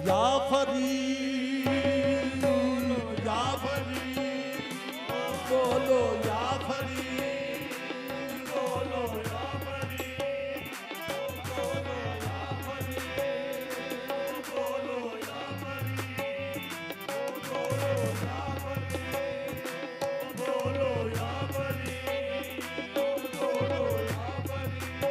या फरीद या फरीद बोलो या फरीद बोलो या फरीद बोलो या फरीद बोलो या फरीद बोलो या फरीद बोलो या फरीद बोलो या फरीद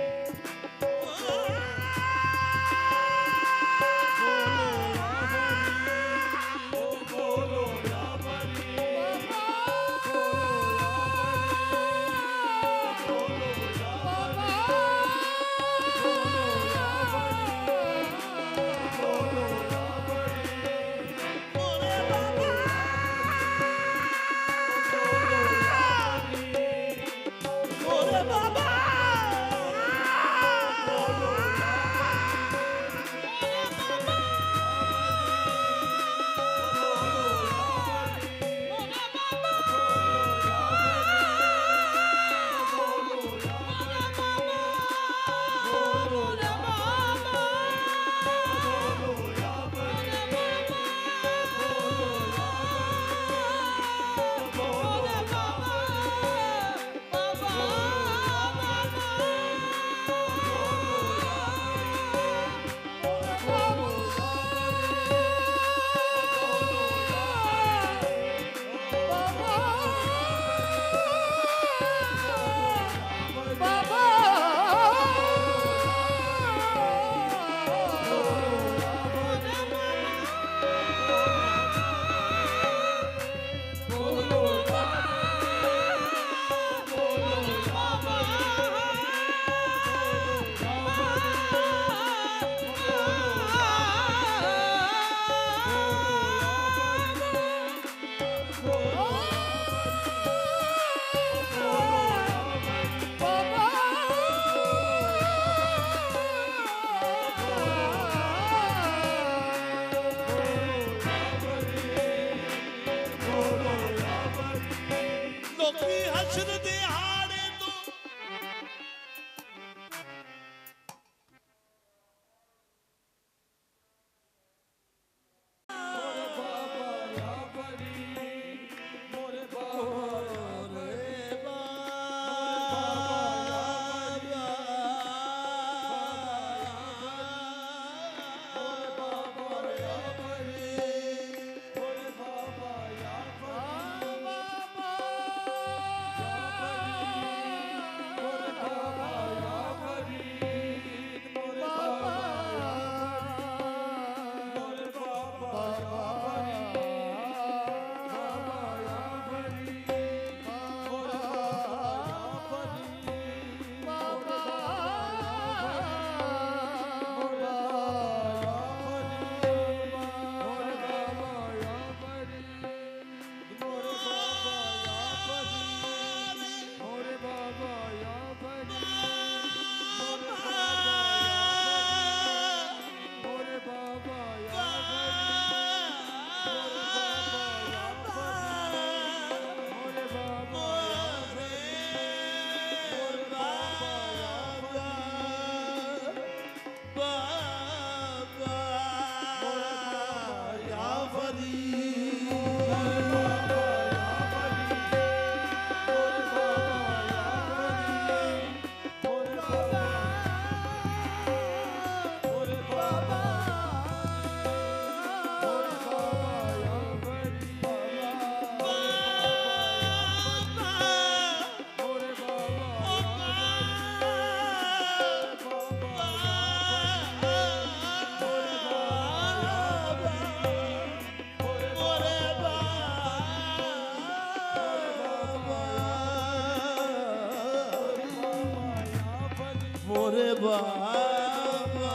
ਬਾਬਾ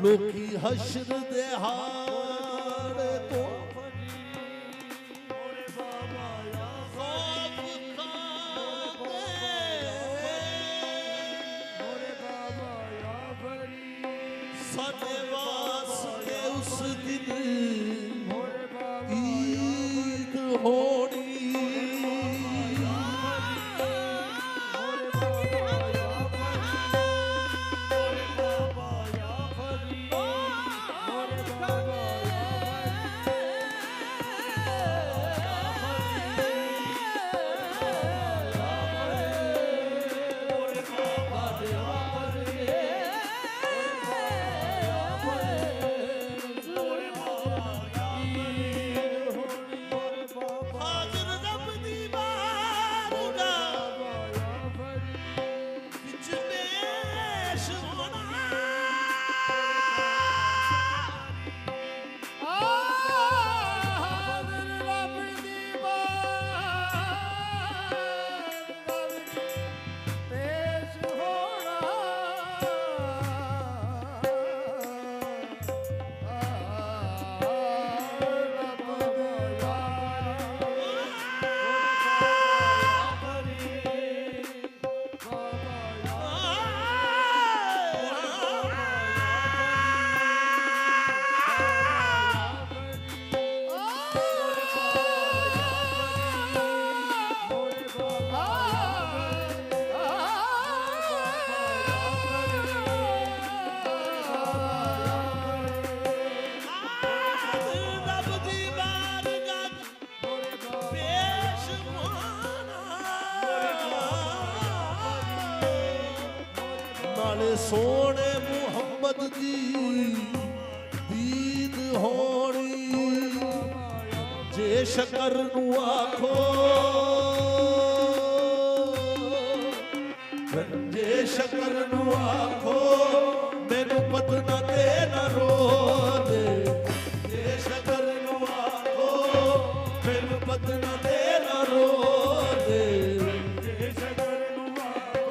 ਲੋਕੀ ਹਸ਼ਰ ਦੇ ਹਾੜੇ ਤੋਂ ਸਾਡੇ ਵਾਸਤੇ ਉਸ ਦਿਨ ਈਦ ਹੋਣੀ ਨਾਲੇ ਸੋਹਣੇ ਮੁਹੰਮਦ ਦੀ ਦੀਦ ਹੋਣੀ ਜੇ ਸ਼ਕਰ ਨੂੰ ਆਖੋ ਜੇ ਸ਼ਕਰ ਨੂੰ ਆਖੋ ਮੈਨੂੰ ਪਤਨਾ ਤੇ ਨਾ ਰੋਦੇ ਜੇ ਸ਼ਕਰ ਨੂੰ ਆਖੋ ਮੈਨੂੰ ਪਤਨਾ ਤੇ ਨਾ ਰੋਦੇ ਜੇ ਸ਼ਕਰ ਨੂੰ ਆਖੋ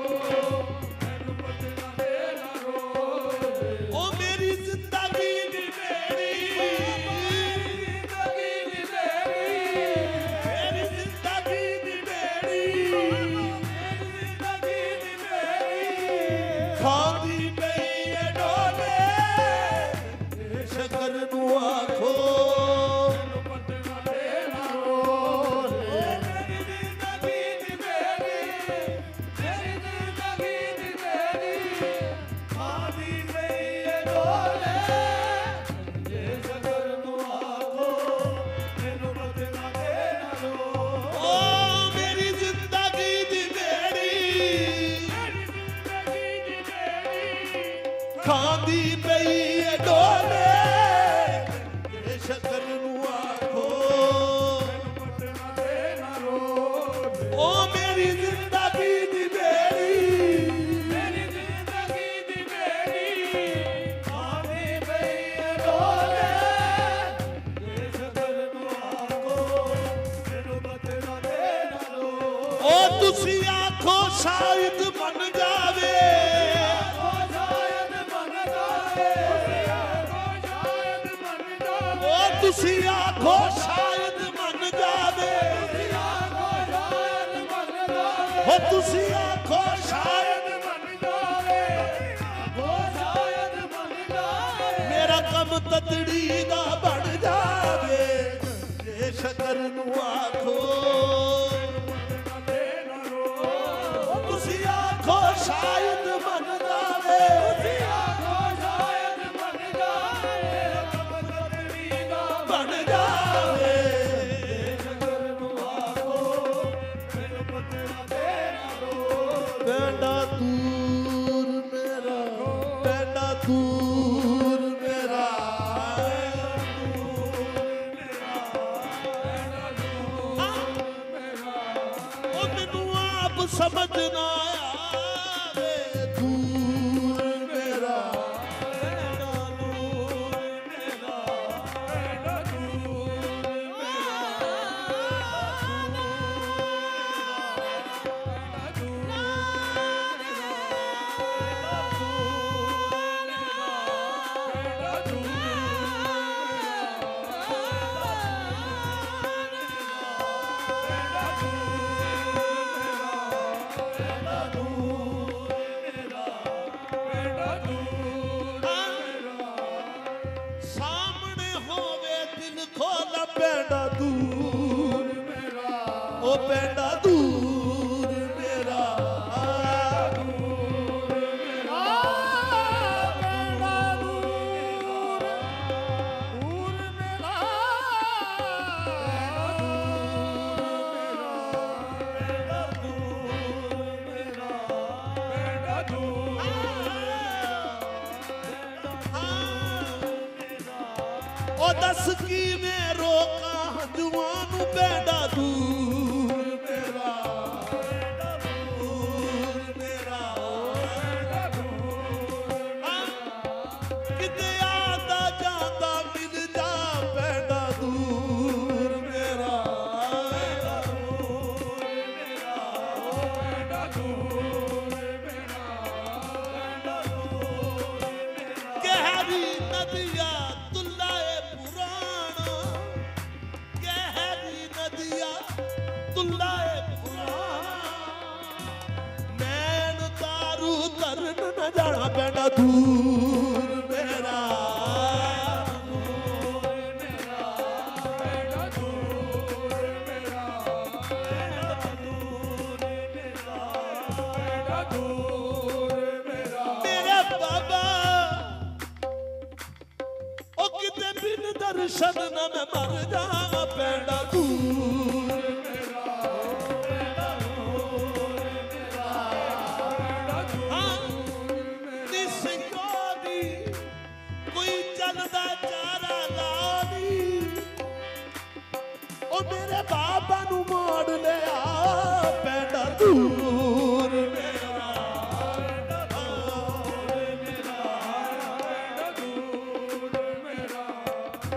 ਮੈਨੂੰ ਪਤਨਾ ਤੇ ਨਾ ਰੋਦੇ ਉਹ ਮੇਰੀ ਜ਼ਿੰਦਗੀ ਦੀ ਮੇਰੀ ਖਾਂਦੀ ਪਈ ਏ ਡੋਲੇ ਸ਼ਕਰ ਨੂੰ ਆਖੋ ਮੈਨੂੰ ਪਤਨਾ ਤੇ ਨਾ ਰੋਲੇ ਮੇਰੀ ਜ਼ਿੰਦਗੀ ਦੀ ਮੇਰੀ ਖਾਂਦੀ ਪਈ ਏ ਡੋਲੇ ਜੇ ਸ਼ਕਰ ਨੂੰ ਆਖੋ ਮੈਨੂੰ ਪਤਨਾ ਤੇ ਨਾ ਰੋਲੇ ਓ ਮੇਰੀ ਜ਼ਿੰਦਗੀ ਦੀ ਖਾਂਦੀ ਪਈ ਏ ਡੋਲੇ ਜੇ ਸ਼ਕਰ ਨੂੰ ਆਖੋ ਮੈਨੂੰ ਪਤਨਾ ਤੇ ਨਾ ਰੋਲੇ ਓ ਮੇਰੀ ਜ਼ਿੰਦਗੀ ਦੀ ਮੇਰੀ ਖਾਂਦੀ ਪਈ ਏ ਡੋਲੇ ਜੇ ਸ਼ਕਰ ਨੂੰ ਆਖੋ ਮੈਨੂੰ ਪਤਨਾ ਤੇ ਨਾ ਰੋਲੇ ਓ ਤੁਸੀਂ ਆਖੋ ਸ਼ਾਇਦ ਮੰਨ ਜਾਵੇ ਤੁਸੀਂ ਆਖੋ ਸ਼ਾਇਦ ਮੰਨ ਜਾਵੇ ਹੋ ਤੁਸੀਂ ਆਖੋ ਸ਼ਾਇਦ ਮੰਨ ਜਾਵੇ ਮੇਰਾ ਕੰਮ ਤਤੜੀ ਦਾ ਬਣ ਜਾਵੇ ਜੇ ਸ਼ਕਰ ਨੂੰ ਆਖੋ ਤੁਸੀਂ ਆਖੋ ਸ਼ਾਇਦ ਮੰਨ ਜਾਵੇ ਬਣ ਜਾਵੇ ਸ਼ਕਰ ਨੂੰ ਆਖੋ ਮੈਨੂੰ ਪਤਨਾ ਤੇ ਨਾ ਰੋਲੇ ਪੈਂਡਾ ਦੂਰ ਮੇਰਾ ਪੈਂਡਾ ਦੂਰ ਮੇਰਾ ਉਹ ਮੈਨੂੰ ਆਪ ਸਮਝ ਨਾ ਆਵੇ ਦੂਰ ਮੇਰਾ ਸਾਹਮਣੇ ਹੋਵੇ ਦਿਲ ਖੋਲਾ ਪੈਂਡਾ ਦੂਰ ਮੇਰਾ, ਉਹ ਪੈਂਡਾ ਦੂਰ ਮੇਰਾ, ਦੂਰ ਮੇਰਾ, ਪੈਂਡਾ ਦੂਰ, ਦੂਰ ਮੇਰਾ, ਪੈਂਡਾ ਦੂਰ ਮੇਰਾ, ਪੈਂਡਾ ਦੂਰ ਉਹ ਦੱਸ ਕਿਵੇਂ ਰੋਕਾਂ ਹੰਝੂਆਂ ਨੂੰ ਪੈਂਡਾ ਦੂਰ ਮੇਰਾ, ਪੈਂਡਾ ਦੂਰ ਮੇਰਾ, ਪੈਂਡਾ ਦੂਰ ਕਿਤੇ ਆਉਂਦਾ ਜਾਂਦਾ ਮਿਲ ਜਾ ਪੈਂਡਾ ਦੂਰ ਮੇਰਾ, ਪੈਂਡਾ ਦੂਰ ਮੇਰਾ, ਪੈਂਡਾ ਦੂਰ ਮੇਰਾ, ਪੈਂਡਾ ਦੂਰ ਮੇਰਾ ਗਹਿਰੀ ਨਦੀਆਂ ਤੁਲਾਏ ਪੁਰਾਣਾ, ਗਹਿਰੀ ਨਦੀਆਂ ਤੁਲਾਏ ਪੁਰਾਣਾ, ਨੈਣ ਤਾਰੂ ਤਰਨ ਨ ਜਾਣਾ ਪੈਂਡਾ ਦੂਰ ਮੇਰਾ, ਦੂਰ ਮੇਰਾ, ਪੈਂਡਾ ਦੂਰ ਮੇਰਾ, ਪੈਂਡਾ ਦੂਰ ਮੇਰਾ, ਪੈਂਡਾ ਦੂਰ ਮੇਰਾ ਮੇਰੇ ਬਾਬਾ ਉਹ ਕਿਤੇ ਬਿਨ ਦਰਸ਼ਨ ਨਾ ਮੈਂ ਮਰ ਜਾਵਾਂ ਪੈਂਡਾ ਦੂਰ ਮੇਰਾ, ਪੈਂਡਾ ਦੂਰ ਮੇਰਾ, ਪੈਂਡਾ ਦੂਰ ਨੀ ਸਿੰਘਾਂ ਕੋਈ ਚੱਲਦਾ ਚਾਰਾ ਲਾਦੀ, ਉਹ ਮੇਰੇ ਬਾਬਾ ਨੂੰ ਮੋੜ ਲਿਆ ਪੈਂਡਾ ਦੂਰ ਮੇਰਾ, ਪੈਂਡਾ ਦੂਰ ਮੇਰਾ, ਪੈਂਡਾ ਦੂਰ ਮੇਰਾ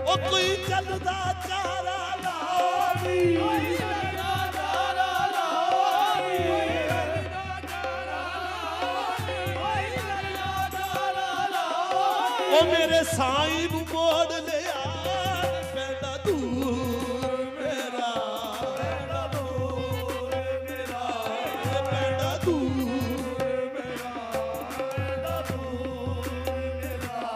ਉਹ ਕੋਈ ਚੱਲਦਾ ਚਾਰਾ ਲਾਵੀ, ਕੋਈ ਚੱਲਦਾ ਚਾਰਾ ਲਾਵੀ, ਕੋਈ ਚੱਲਦਾ ਚਾਰਾ ਲਾਵੀ, ਕੋਈ ਚੱਲਦਾ ਚਾਰਾ ਲਾਵੀ ਉਹ ਮੇਰੇ ਸਾਈਂ ਨੂੰ ਮੋੜ ਲਿਆ ਪੈਂਡਾ ਦੂਰ ਮੇਰਾ, ਪੈਂਡਾ ਦੂਰ ਮੇਰਾ, ਪੈਂਡਾ ਦੂਰ ਮੇਰਾ, ਪੈਂਡਾ ਦੂਰ ਮੇਰਾ,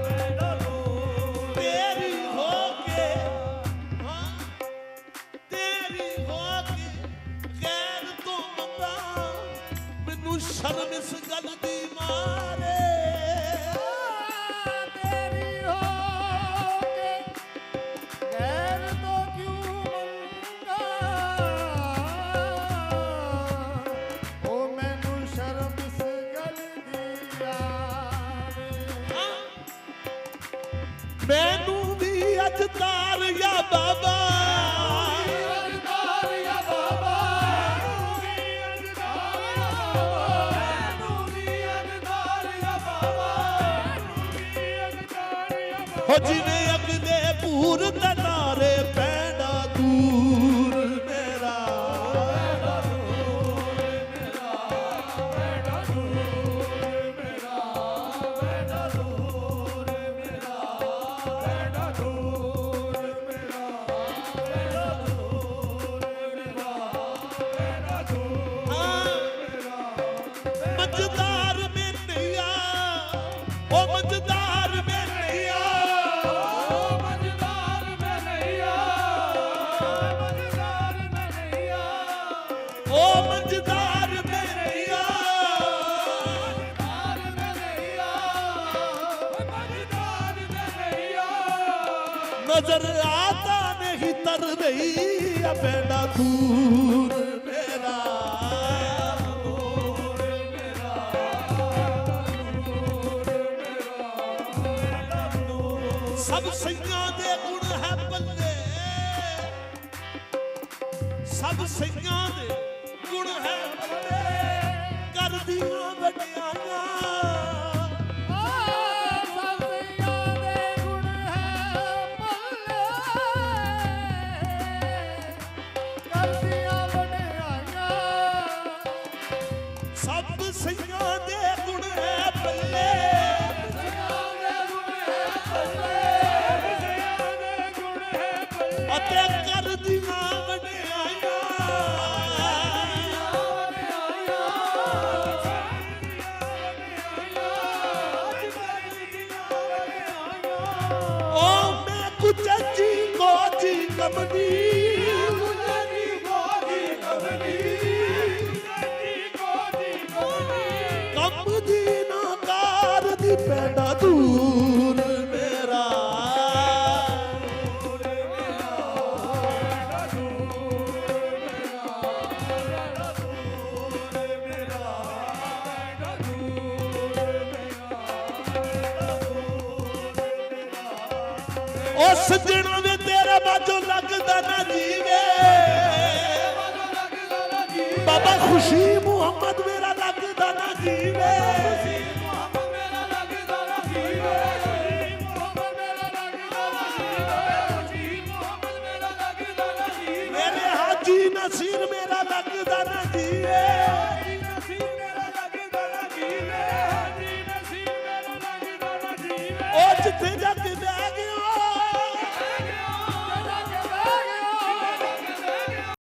ਪੈਂਡਾ ਦੂਰ ਤੇਰੀ ਹੋ ਕੇ, ਹਾਂ ਤੇਰੀ ਹੋ ਕੇ ਗੈਰ ਤੋਂ ਮੰਗਾ, ਮੈਨੂੰ ਸ਼ਰਮ ਇਸ ਗੱਲ ਦੀ ਮਾਰੇ, ਤੇਰੀ ਹੋ ਕੇ ਗੈਰ ਤੋਂ ਕਿਉਂ ਮੰਗਾ, ਉਹ ਮੈਨੂੰ ਸ਼ਰਮ ਇਸ ਗੱਲ ਦੀ ਆਵੇ, ਮੈਨੂੰ ਵੀ ਅੱਜ ਤਾਰ ਯਾ ਬਾਬਾ, ਅਜਦਾਰ ਯਾ ਬਾਬਾ, ਮੈਨੂੰ ਵੀ ਅਜਦਾਰ ਯਾ ਬਾਬਾ, ਹੋ ਜਿਵੇਂ ਅਗਲੇ ਪੂਰ ਤਨਾਰੇ ਪੈਂਡਾ ਦੂਰ ਮੇਰਾ, ਪੈਂਡਾ ਦੂਰ ਮੇਰਾ, ਪੈਂਡਾ ਦੂਰ ਮੇਰਾ, ਪੈਂਡਾ ਦੂਰ ਮੇਰਾ, ਪੈਂਡਾ ਦੂਰ ਮੇਰਾ, ਪੈਂਡਾ ਦੂਰ ਮੇਰਾ, ਪੈਂਡਾ ਦੂਰ ਮੇਰਾ ਮਜਦਾਰ ਮੈਨਿਆ, ਉਹ ਮਜਦਾਰ ਮੈਨਿਆ, ਉਹ ਮਜਦਾਰ ਮੈਨਿਆ, ਮਜਦਾਰ ਮੈਨਿਆ, ਉਹ ਮਜਦਾਰ ਮੈਨਿਆ, ਮਜਦਾਰ ਮੈਨਿਆ, ਮਜਦਾਰ ਮੈਨਿਆ ਨਜ਼ਰ ਆਤਾ ਨਹੀਂ ਤਰ ਰਹੀ ਆ ਪੈਂਡਾ ਦੂਰ ਮੇਰਾ, ਦੂਰ ਮੇਰਾ, ਸਭ ਸਿੰਘਾਂ ਦੇ ਗੁਣ ਹੈ ਬੱਲੇ, ਸਭ ਸਿੰਘਾਂ ਦੇ ਗੁਣ ਹੈ ਬੱਲੇ, ਕਰਦੀਆਂ ਵਡਿਆਈਆਂ, ਸਭਿਆਂ ਦੇ ਗੁਣ ਹੈ ਮੱਲੇ, ਕਰਦੀਆਂ ਵਡਿਆਈਆਂ, ਸਭ ਸਿੰਘਾਂ ਦੇ ਗੁਣ ਹੈ ਬੱਲੇ, ਅਤੇ ਕਰਦੀਆਂ ਵਡਿਆਈਆਂ ਕਮਦੀ ਗੁਜਰੀ ਗੋਦੀ ਕਮਲੀ ਗੋਦੀ ਕਮਲੀ ਕਮਦੀ ਨਾ ਕਾਰ ਦੀ ਪੈਂਡਾ ਦੂਰ ਮੇਰਾ ਉਹ ਸੱਜਣਾ ਵੇ ਤੇਰਾ ਬਾਝੋਂ ਲੱਗਦਾ ਨਾ ਜੀਵੇ ਬਾਬਾ ਖੁਸ਼ੀ ਮੁਹੰਮਦ ਮੇਰਾ ਲੱਗਦਾ ਨਾ ਜੀਵੇ ਮੇਰੇ ਹਾਜੀ ਨਸੀਰ ਮੇਰਾ ਲੱਗਦਾ ਨਾ ਜੀਵੇ ਉਹ